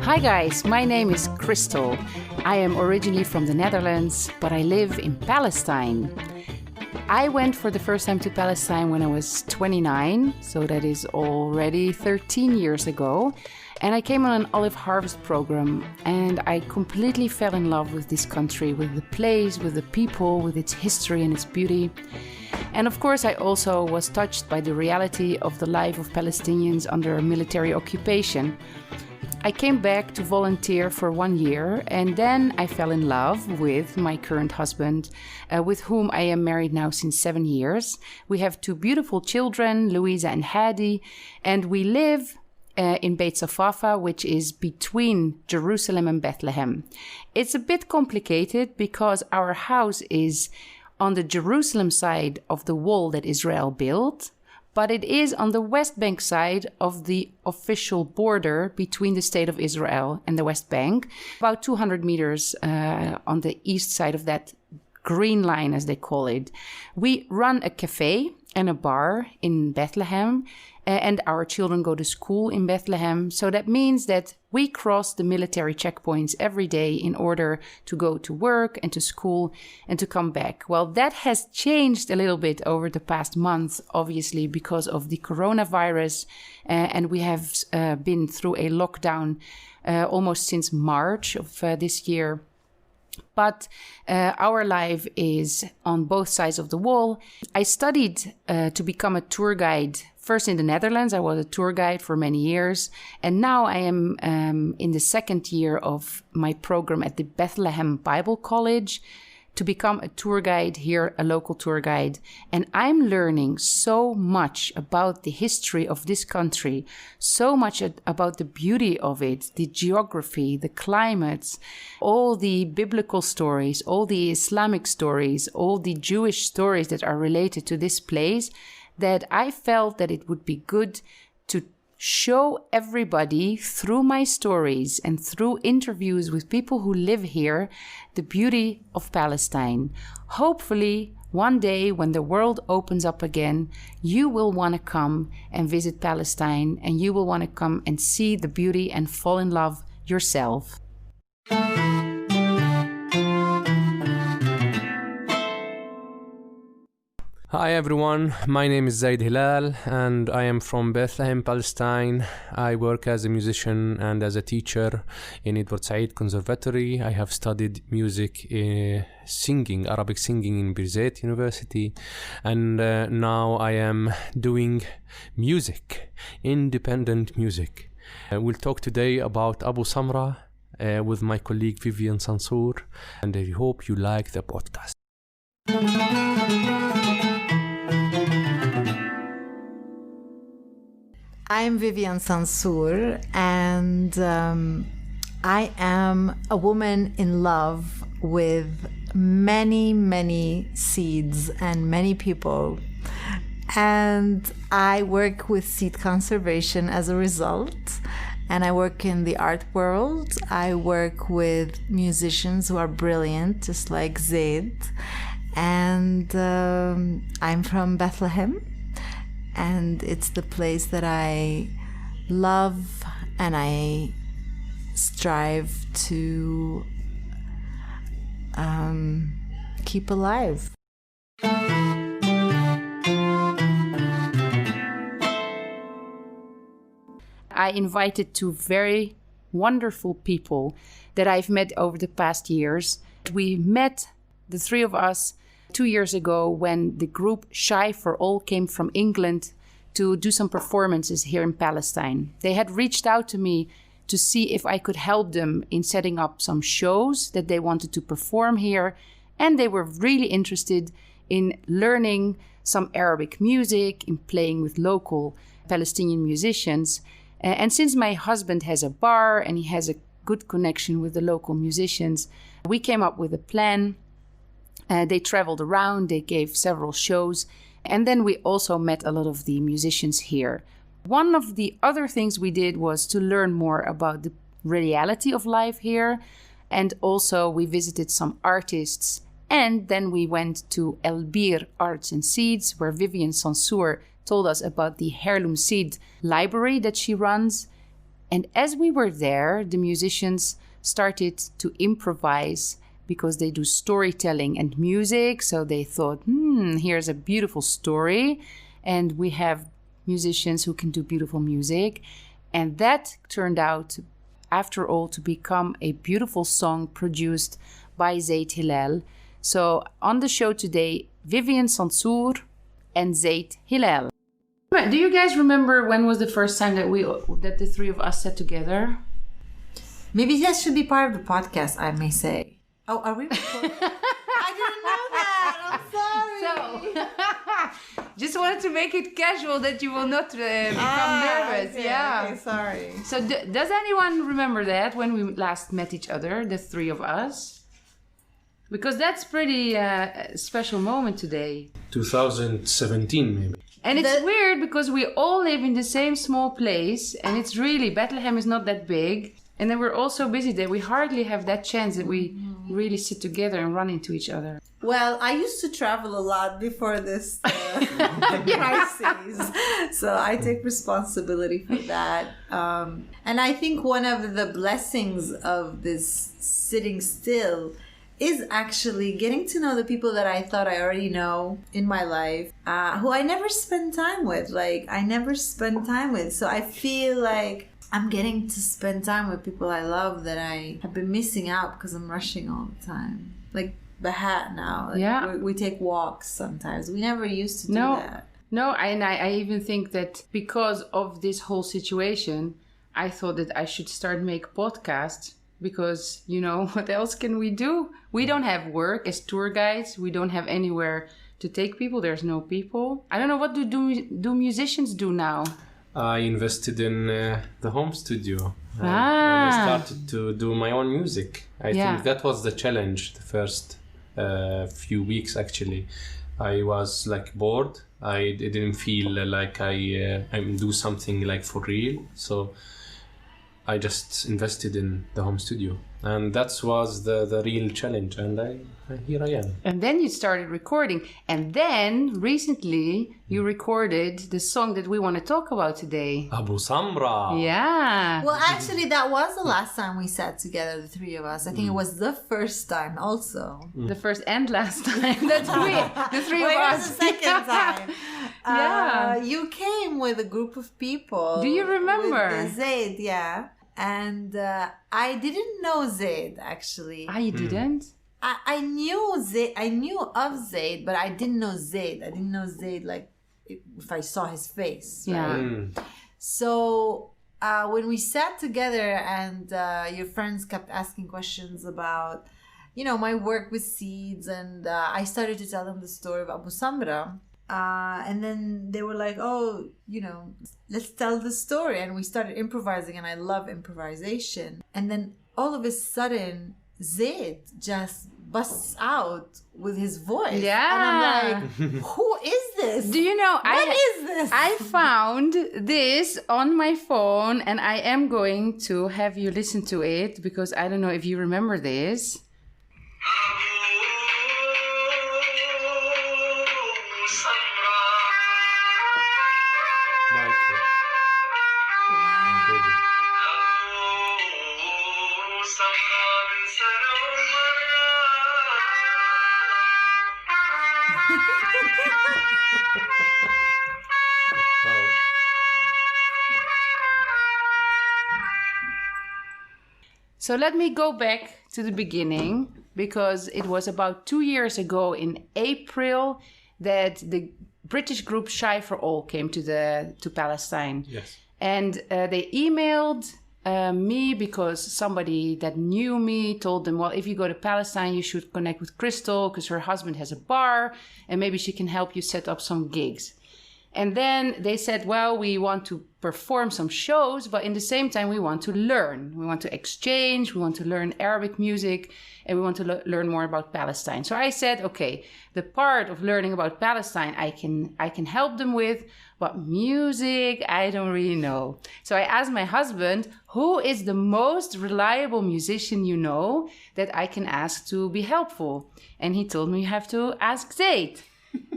Hi guys, my name is Crystal. I am originally from the Netherlands, but I live in Palestine. I went for the first time to Palestine when I was 29, so that is already 13 years ago. And I came on an olive harvest program, and I completely fell in love with this country, with the place, with the people, with its history and its beauty. And of course, I also was touched by the reality of the life of Palestinians under military occupation. I came back to volunteer for 1 year, and then I fell in love with my current husband, with whom I am married now since 7 years. We have 2 beautiful children, Louisa and Hadi, and we live in Beit Safafa, which is between Jerusalem and Bethlehem. It's a bit complicated because our house is on the Jerusalem side of the wall that Israel built, but it is on the West Bank side of the official border between the State of Israel and the West Bank, about 200 meters on the east side of that green line, as they call it. We run a cafe and a bar in Bethlehem, and our children go to school in Bethlehem. So that means that we cross the military checkpoints every day in order to go to work and to school and to come back. Well, that has changed a little bit over the past month, obviously, because of the coronavirus. And we have been through a lockdown almost since March of this year. But our life is on both sides of the wall. I studied to become a tour guide. First in the Netherlands, I was a tour guide for many years. And now I am in the second year of my program at the Bethlehem Bible College to become a tour guide here, a local tour guide. And I'm learning so much about the history of this country, so much about the beauty of it, the geography, the climates, all the biblical stories, all the Islamic stories, all the Jewish stories that are related to this place, that I felt that it would be good to show everybody through my stories and through interviews with people who live here the beauty of Palestine. Hopefully, one day when the world opens up again, you will want to come and visit Palestine, and you will want to come and see the beauty and fall in love yourself. Hi everyone, my name is Zaid Hilal and I am from Bethlehem, Palestine. I work as a musician and as a teacher in Edward Said Conservatory. I have studied music, singing, Arabic singing in Birzeit University, and now I am doing music, independent music. We'll talk today about Abu Samra with my colleague Vivien Sansour, and I hope you like the podcast. I'm Vivien Sansour, and I am a woman in love with many, many seeds and many people. And I work with seed conservation as a result. And I work in the art world. I work with musicians who are brilliant, just like Zaid. And I'm from Bethlehem. And it's the place that I love and I strive to keep alive. I invited 2 very wonderful people that I've met over the past years. We met, the 3 of us, 2 years ago when the group Shy for All came from England to do some performances here in Palestine. They had reached out to me to see if I could help them in setting up some shows that they wanted to perform here. And they were really interested in learning some Arabic music, in playing with local Palestinian musicians. And since my husband has a bar and he has a good connection with the local musicians, we came up with a plan. They traveled around, they gave several shows, and then we also met a lot of the musicians here. One of the other things we did was to learn more about the reality of life here, and also we visited some artists, and then we went to El Bir Arts and Seeds, where Vivien Sansour told us about the Heirloom Seed library that she runs. And as we were there, the musicians started to improvise because they do storytelling and music. So they thought, here's a beautiful story. And we have musicians who can do beautiful music. And that turned out, after all, to become a beautiful song produced by Zaid Hilal. So on the show today, Vivien Sansour and Zaid Hilal. Do you guys remember when was the first time that the three of us sat together? Maybe that should be part of the podcast, I may say. Oh, are we recording? I didn't know that. I'm sorry. So, just wanted to make it casual that you will not become nervous. Okay, yeah. Okay, sorry. So, does anyone remember that when we last met each other, the three of us? Because that's pretty special moment today. 2017 maybe. And it's weird because we all live in the same small place, and it's really, Bethlehem is not that big. And then we're all so busy that we hardly have that chance that we really sit together and run into each other. Well, I used to travel a lot before this crisis, so I take responsibility for that. And I think one of the blessings of this sitting still is actually getting to know the people that I thought I already know in my life, who I never spend time with. So I feel like I'm getting to spend time with people I love that I have been missing out because I'm rushing all the time. Like Bahat now. We take walks sometimes. We never used to do that. No, and I even think that because of this whole situation, I thought that I should start make podcasts. Because, what else can we do? We don't have work as tour guides. We don't have anywhere to take people. There's no people. I don't know, what do musicians do now? I invested in the home studio. When I started to do my own music. I think that was the challenge the first few weeks, actually. I was bored. I didn't feel like I do something for real. So I just invested in the home studio, and that was the real challenge, and here I am. And then you started recording, and then recently you recorded the song that we want to talk about today. Abu Samra. Yeah. Well, actually, that was the last time we sat together, the three of us. I think it was the first time also. The first and last time. That's the three of us. The second time. Yeah. You came with a group of people. Do you remember? With Zaid, yeah. And I didn't know Zaid, actually. You didn't? I knew Zaid. I knew of Zaid, but I didn't know Zaid. I didn't know Zaid if I saw his face. Yeah. Right? So when we sat together and your friends kept asking questions about, my work with seeds, and I started to tell them the story of Abu Samra. And then they were like, let's tell the story. And we started improvising, and I love improvisation. And then all of a sudden, Zaid just busts out with his voice. Yeah. And I'm like, who is this? Do you know, what is this? I found this on my phone, and I am going to have you listen to it because I don't know if you remember this. So let me go back to the beginning, because it was about 2 years ago in April that the British group Shy for All came to Palestine. Yes. And they emailed me because somebody that knew me told them, well, if you go to Palestine, you should connect with Crystal because her husband has a bar and maybe she can help you set up some gigs. And then they said, well, we want to perform some shows, but in the same time, we want to learn. We want to exchange, we want to learn Arabic music, and we want to learn more about Palestine. So I said, okay, the part of learning about Palestine, I can help them with, but music, I don't really know. So I asked my husband, who is the most reliable musician you know that I can ask to be helpful? And he told me, you have to ask Zaid.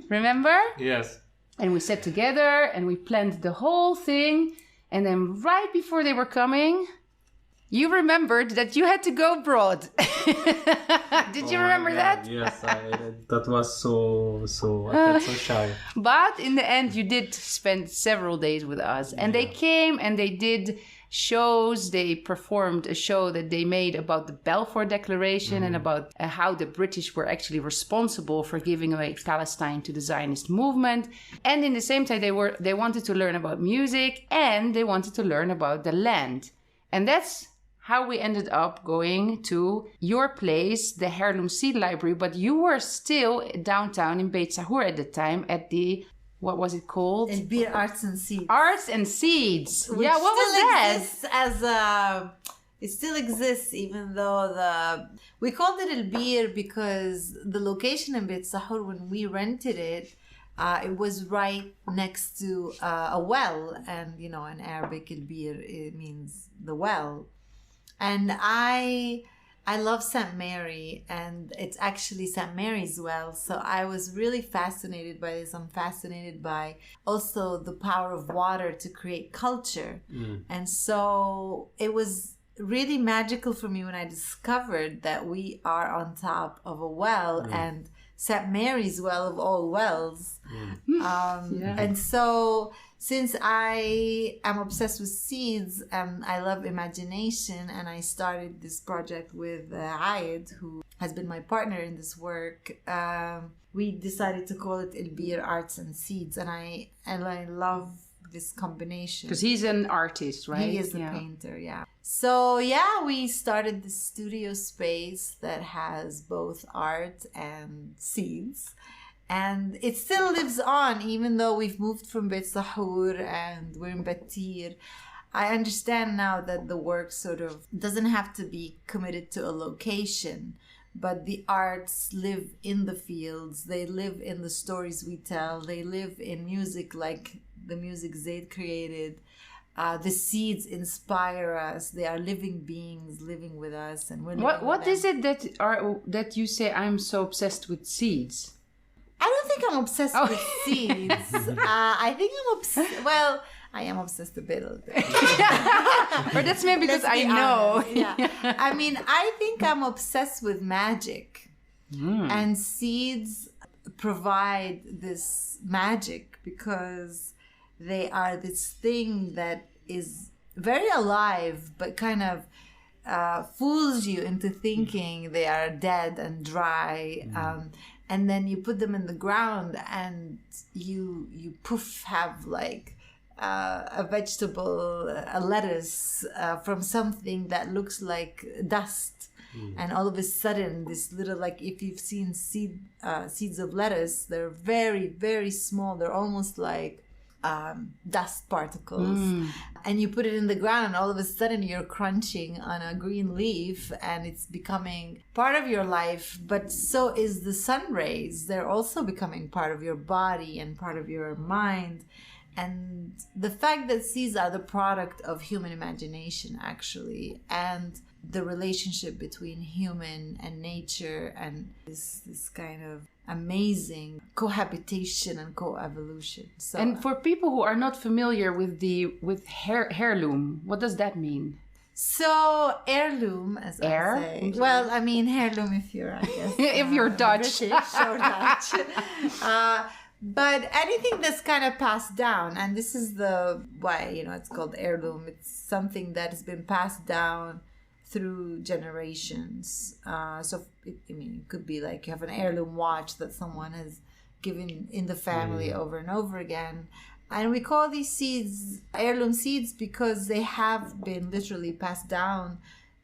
Remember? Yes. And we sat together and we planned the whole thing. And then right before they were coming, you remembered that you had to go abroad. Did you remember that? Yes, that was so. I felt so shy. But in the end, you did spend several days with us. And they came and they did shows. They performed a show that they made about the Balfour Declaration and about how the British were actually responsible for giving away Palestine to the Zionist movement. And in the same time, they wanted to learn about music and they wanted to learn about the land. And that's how we ended up going to your place, the Heirloom Seed Library. But you were still downtown in Beit Sahur at the time at the, what was it called? Elbir Arts and Seeds. Arts and Seeds. Which yeah, what was that? It still exists, even though we called it Elbir because the location in Beit Sahur, when we rented it, it was right next to a well. And, you know, in Arabic, Elbir, it means the well. And I love St. Mary, and it's actually St. Mary's well. So I was really fascinated by this. I'm fascinated by also the power of water to create culture. And so it was really magical for me when I discovered that we are on top of a well and St. Mary's well of all wells. And so since I am obsessed with seeds and I love imagination, and I started this project with Ayed, who has been my partner in this work, we decided to call it Elbir Arts and Seeds, and I love this combination. Because he's an artist, right? He is a painter, So we started this studio space that has both art and seeds. And it still lives on, even though we've moved from Beit Sahur and we're in Batir. I understand now that the work sort of doesn't have to be committed to a location, but the arts live in the fields. They live in the stories we tell. They live in music like the music Zaid created. The seeds inspire us. They are living beings living with us. And we're what is it that you say, I'm so obsessed with seeds? I don't think I'm obsessed with seeds. I think I'm obsessed. Well, I am obsessed a little bit. But that's maybe because I know. I mean, I think I'm obsessed with magic. And seeds provide this magic because they are this thing that is very alive, but kind of fools you into thinking they are dead and dry. And then you put them in the ground and you poof have like a vegetable, a lettuce from something that looks like dust. And all of a sudden this little, like if you've seen seeds of lettuce, they're very, very small. They're almost like dust particles. And you put it in the ground and all of a sudden you're crunching on a green leaf and it's becoming part of your life. But so is the sun rays. They're also becoming part of your body and part of your mind. And the fact that seeds are the product of human imagination, actually, and the relationship between human and nature and this kind of amazing cohabitation and co-evolution. So, and for people who are not familiar with heirloom, what does that mean? So heirloom, as I say. Well, I mean heirloom if you're, I guess, if you're Dutch, British or Dutch. But anything that's kind of passed down, and this is why it's called heirloom. It's something that has been passed down through generations. It could be like you have an heirloom watch that someone has given in the family over and over again. And we call these seeds heirloom seeds because they have been literally passed down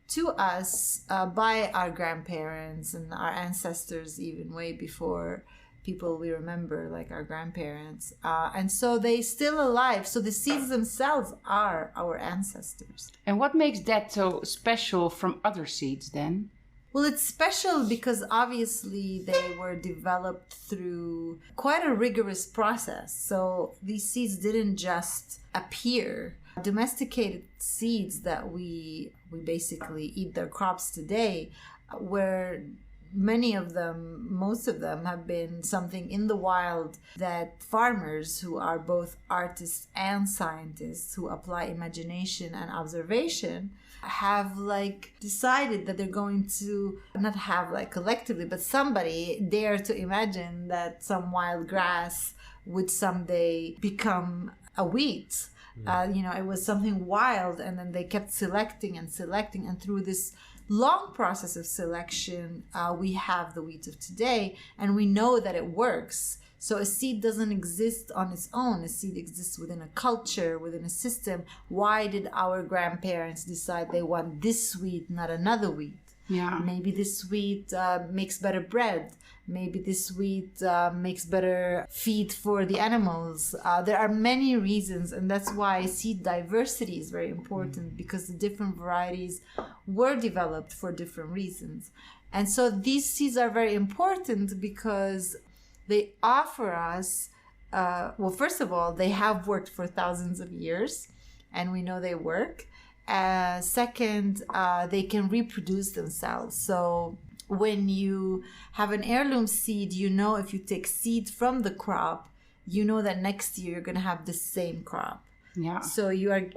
to us by our grandparents and our ancestors, even way before people we remember, like our grandparents. And so they still alive. So the seeds themselves are our ancestors. And what makes that so special from other seeds then? Well, it's special because obviously they were developed through quite a rigorous process. So these seeds didn't just appear. Domesticated seeds that we basically eat their crops today were many of them, most of them have been something in the wild that farmers who are both artists and scientists who apply imagination and observation have like decided that they're going to not have like collectively, but somebody dare to imagine that some wild grass would someday become a wheat. It was something wild, and then they kept selecting, and through this long process of selection, we have the wheat of today, and we know that it works. So a seed doesn't exist on its own. A seed exists within a culture, within a system. Why did our grandparents decide they want this wheat, not another wheat? Yeah. Maybe this wheat makes better bread. Maybe this wheat makes better feed for the animals. There are many reasons, and that's why seed diversity is very important, because the different varieties were developed for different reasons. And so these seeds are very important because they offer us, first of all, they have worked for thousands of years, and we know they work. Second, they can reproduce themselves. So when you have an heirloom seed, if you take seed from the crop, that next year you're going to have the same crop. Yeah. So you're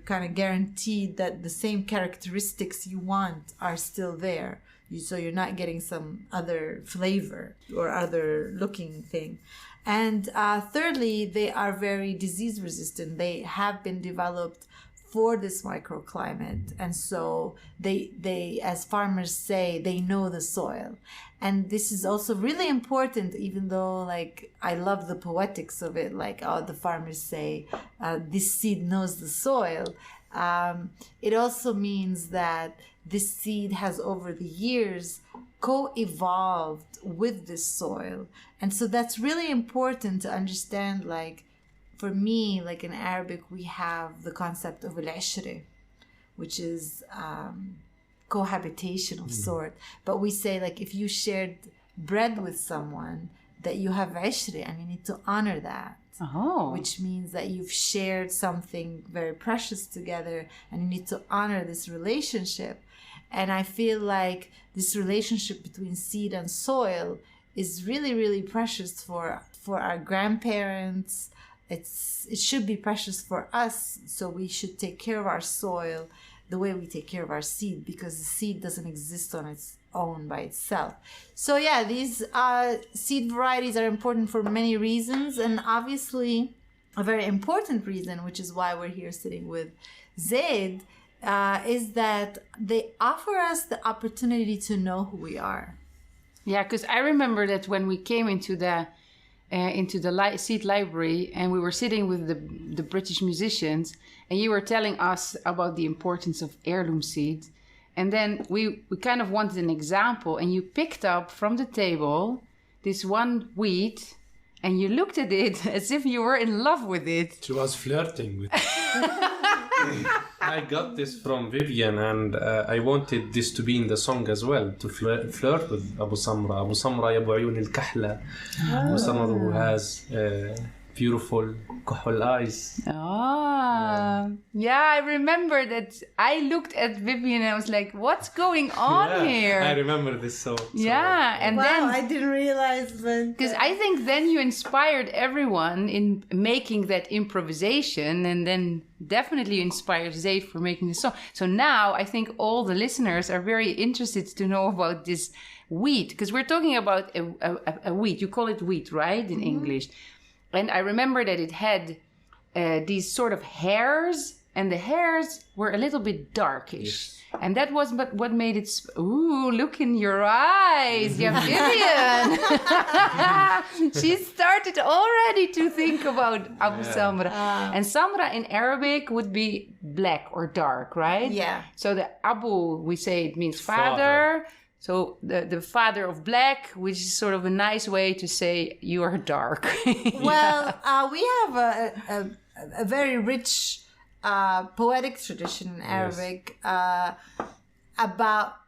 kind of guaranteed that the same characteristics you want are still there. So you're not getting some other flavor or other looking thing. And thirdly, they are very disease resistant. They have been developed for this microclimate, and so they as farmers say, they know the soil. And this is also really important, even though like I love the poetics of it, like the farmers say this seed knows the soil. It also means that this seed has over the years co-evolved with this soil, and so that's really important to understand. Like for me, like in Arabic, we have the concept of al-ishra, which is cohabitation of sort. But we say like if you shared bread with someone, that you have ishra, and you need to honor that. Oh. Which means that you've shared something very precious together, and you need to honor this relationship. And I feel like this relationship between seed and soil is really, really precious for our grandparents. It should be precious for us, so we should take care of our soil the way we take care of our seed, because the seed doesn't exist on its own by itself. So yeah, these seed varieties are important for many reasons, and obviously a very important reason, which is why we're here sitting with Zaid, is that they offer us the opportunity to know who we are. Yeah, because I remember that when we came into the seed library, and we were sitting with the British musicians, and you were telling us about the importance of heirloom seeds, and then we kind of wanted an example, and you picked up from the table this one wheat, and you looked at it as if you were in love with it. She was flirting with it. I got this from Vivian, and I wanted this to be in the song as well, to flirt with Abu Samra. Abu Samra yabu ayun al-kahla. Abu Samra, who has beautiful kuhul eyes. Yeah, I remember that. I looked at Vivian and I was like, what's going on here? I remember this so and then I didn't realize that. Because I think then you inspired everyone in making that improvisation, and then definitely inspired Zaid for making the song. So now I think all the listeners are very interested to know about this wheat, because we're talking about a wheat. You call it wheat, right, in English? And I remember that it had these sort of hairs, and the hairs were a little bit darkish. Yes. And that was what made it... Ooh, look in your eyes, yeah, Vivian. She started already to think about Abu Samra. And Samra in Arabic would be black or dark, right? Yeah. So the Abu, we say it means father. So the father of black, which is sort of a nice way to say you are dark. Well, we have a very rich poetic tradition in Arabic about,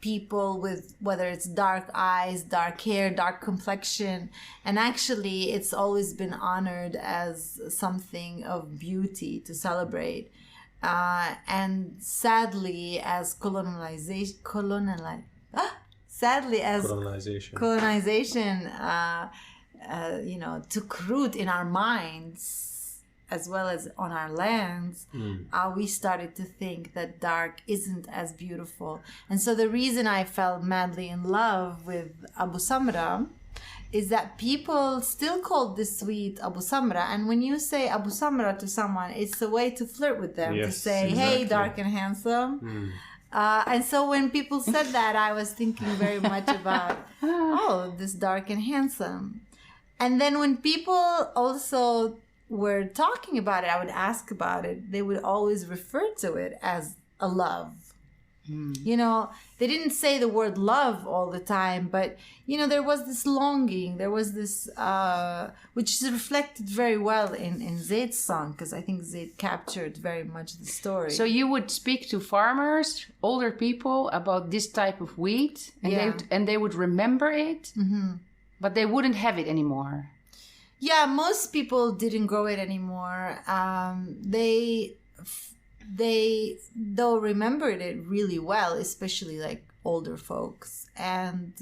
people with, whether it's dark eyes, dark hair, dark complexion. And actually, it's always been honored as something of beauty to celebrate. And sadly, as sadly, as colonization, took root in our minds as well as on our lands, we started to think that dark isn't as beautiful. And so the reason I fell madly in love with Abu Samra is that people still call this sweet Abu Samra. And when you say Abu Samra to someone, it's a way to flirt with them, to say, hey, dark and handsome. And so when people said that, I was thinking very much about, this dark and handsome. And then when people also were talking about it, I would ask about it. They would always refer to it as a love. They didn't say the word love all the time, but, there was this longing. There was this, which is reflected very well in Zaid's song, because I think Zaid captured very much the story. So you would speak to farmers, older people, about this type of wheat, and they would remember it, but they wouldn't have it anymore. Yeah, most people didn't grow it anymore. They though remembered it really well, especially like older folks. And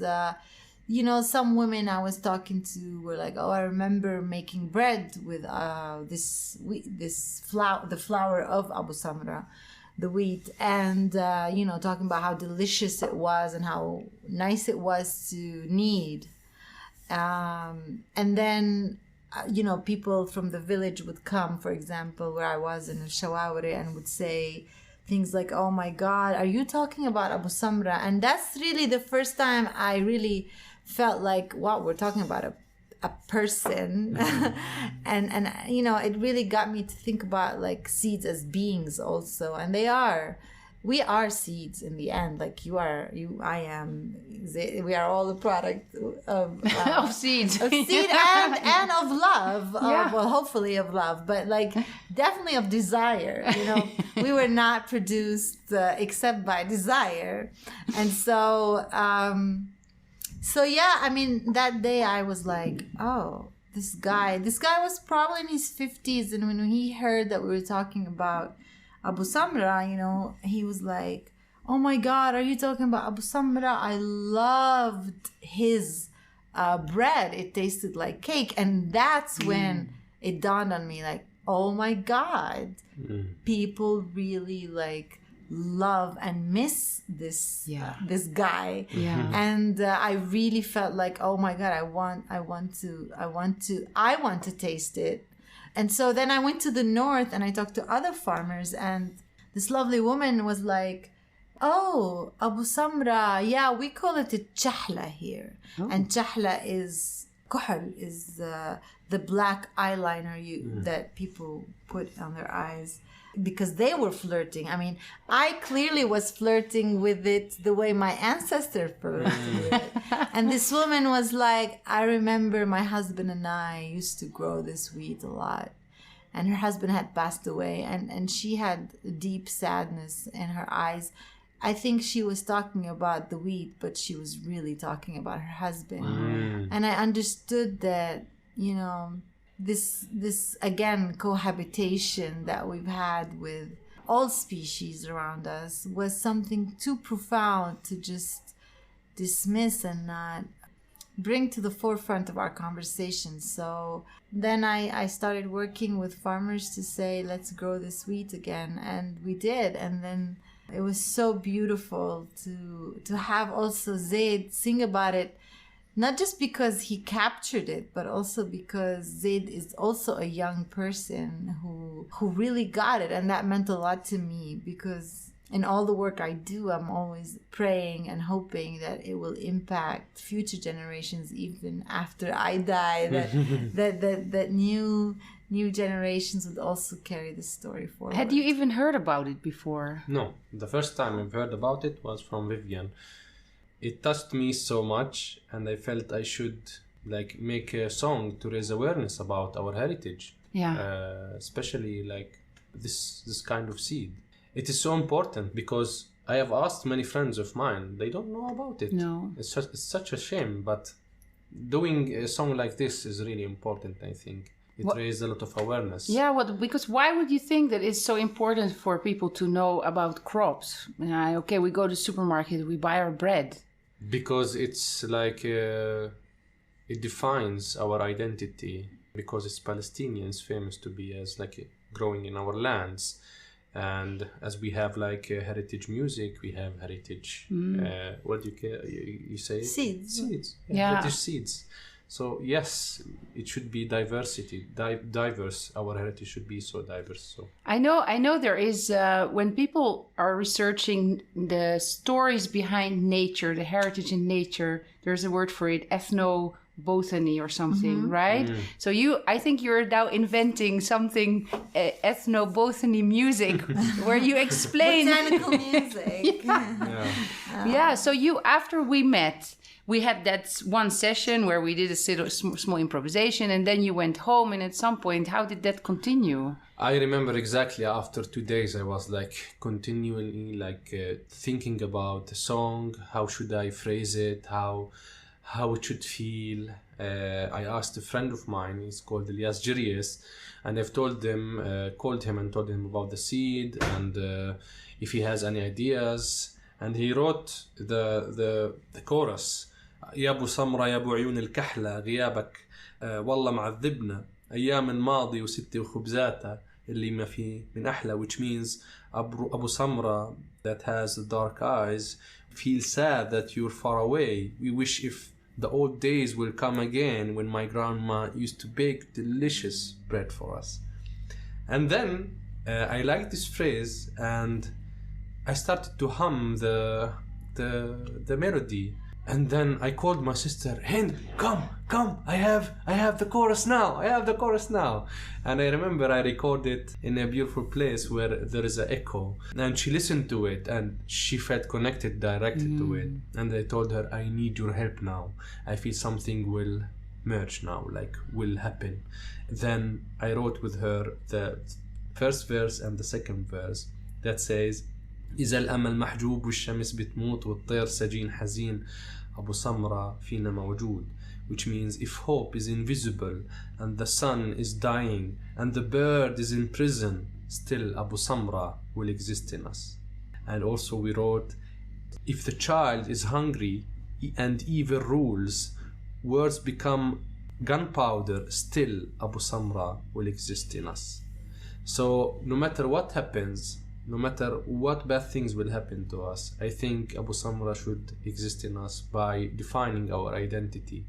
some women I was talking to were like, I remember making bread with the flour of Abu Samra, the wheat, and talking about how delicious it was and how nice it was to knead. And then people from the village would come, for example, where I was in Al-Shawawari, and would say things like, oh my God, are you talking about Abu Samra? And that's really the first time I really felt like, wow, we're talking about a person. and it really got me to think about like seeds as beings also. And they are. We are seeds in the end. Like I am. We are all a product of of seeds, of seed and of love. Well, hopefully of love, but like definitely of desire. We were not produced except by desire, and so yeah. I mean, that day I was like, oh, this guy was probably in his 50s, and when he heard that we were talking about Abu Samra, he was like, oh my God, are you talking about Abu Samra? I loved his bread. It tasted like cake. And that's when it dawned on me, like, oh my God, people really like love and miss this guy. And I really felt like, oh my God, I want to taste it. And so then I went to the north and I talked to other farmers, and this lovely woman was like, oh, Abu Samra, yeah, we call it a challah here. Oh. And challah is kuhl, is the black eyeliner that people put on their eyes, because they were flirting. I mean, I clearly was flirting with it the way my ancestors flirted with it. And this woman was like, I remember my husband and I used to grow this wheat a lot. And her husband had passed away, and she had deep sadness in her eyes. I think she was talking about the wheat, but she was really talking about her husband. And I understood that, this again cohabitation that we've had with all species around us was something too profound to just dismiss and not bring to the forefront of our conversation. So then I started working with farmers to say, let's grow this wheat again, and we did. And then it was so beautiful to have also Zaid sing about it, not just because he captured it, but also because Zaid is also a young person who really got it. And that meant a lot to me, because in all the work I do, I'm always praying and hoping that it will impact future generations even after I die, that new generations would also carry this story forward. Had you even heard about it before? No, the first time I've heard about it was from Vivian. It touched me so much, and I felt I should make a song to raise awareness about our heritage. Especially this kind of seed. It is so important, because I have asked many friends of mine, they don't know about it. No. It's such a shame, but doing a song like this is really important, I think. It raised a lot of awareness. Yeah, because why would you think that it's so important for people to know about crops? Okay, we go to the supermarket, we buy our bread. Because it's like it defines our identity, because it's Palestinians famous to be as like growing in our lands, and as we have like heritage music, we have heritage what do you say, Seeds. Yeah. Heritage seeds. So yes, it should be diversity, diverse. Our heritage should be so diverse. So I know there is, when people are researching the stories behind nature, the heritage in nature, there's a word for it, ethnobotany or something, right? So I think you're now inventing something, ethnobotany music, where you explain. Botanical music. Yeah, so after we met, we had that one session where we did a small improvisation, and then you went home, and at some point, how did that continue? I remember exactly after 2 days, I was like continually like thinking about the song, how should I phrase it, how it should feel. I asked a friend of mine, he's called Elias Jirius, and I've called him and told him about the seed, and if he has any ideas, and he wrote the chorus. يا أبو سمرة يا أبو عيون الكحلة غيابك والله معذبنا أيام الماضي وستي وخبزاتها اللي ما في من أحلى, which means Abu Samra, that has the dark eyes, feel sad that you're far away. We wish if the old days will come again when my grandma used to bake delicious bread for us. And then I liked this phrase, and I started to hum the melody. And then I called my sister, Hind, come, I have the chorus now. And I remember I recorded in a beautiful place where there is an echo. And she listened to it and she felt connected directly to it. And I told her, I need your help now. I feel something will merge now, like will happen. Then I wrote with her the first verse and the second verse that says, إذا الأمل محجوب والشمس بتموت والطير سجين حزين أبو سمرة فينا موجود, which means if hope is invisible and the sun is dying and the bird is in prison, still Abu Samra will exist in us. And also we wrote, if the child is hungry and evil rules, words become gunpowder, still Abu Samra will exist in us. So no matter what happens, no matter what bad things will happen to us, I think Abu Samra should exist in us by defining our identity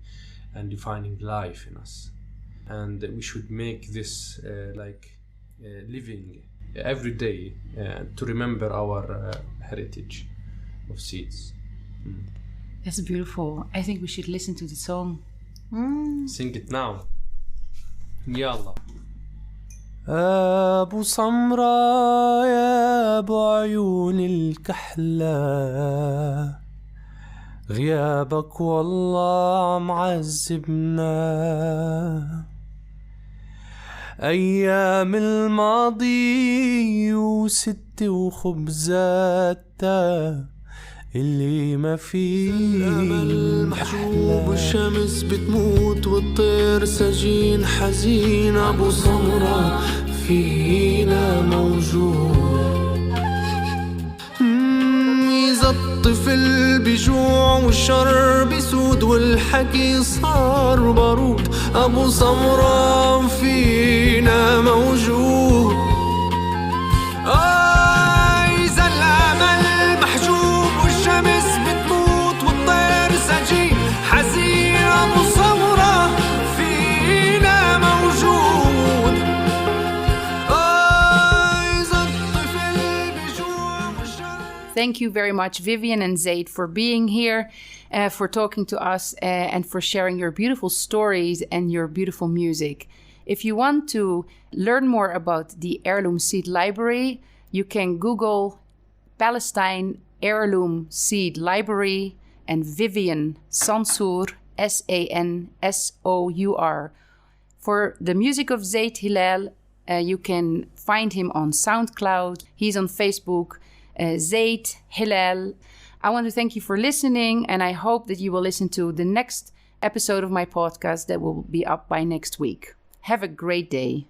and defining life in us. And we should make this living every day to remember our heritage of seeds. That's beautiful. I think we should listen to the song. Sing it now. Yalla. أبو سمرة يا أبو عيون الكحلة غيابك والله معذبنا أيام الماضي وستي وخبزاتها اللي ما فيه الأمل محجوب والشمس بتموت والطير سجين حزين أبو سمرة فينا موجود. إذا الطفل بجوع والشر بسود والحكي صار بارود أبو سمرة فينا موجود. إذا الأمل محجوب والشمس بتموت والطير سجين حزين أبو سمرة فينا موجود. إذا الطفل بجوع والشر. Thank you very much, Vivian and Zaid, for being here, for talking to us, and for sharing your beautiful stories and your beautiful music. If you want to learn more about the Heirloom Seed Library, you can Google Palestine Heirloom Seed Library and Vivien Sansour, Sansour. For the music of Zaid Hilal, you can find him on SoundCloud. He's on Facebook, Zaid Hilal. I want to thank you for listening, and I hope that you will listen to the next episode of my podcast that will be up by next week. Have a great day.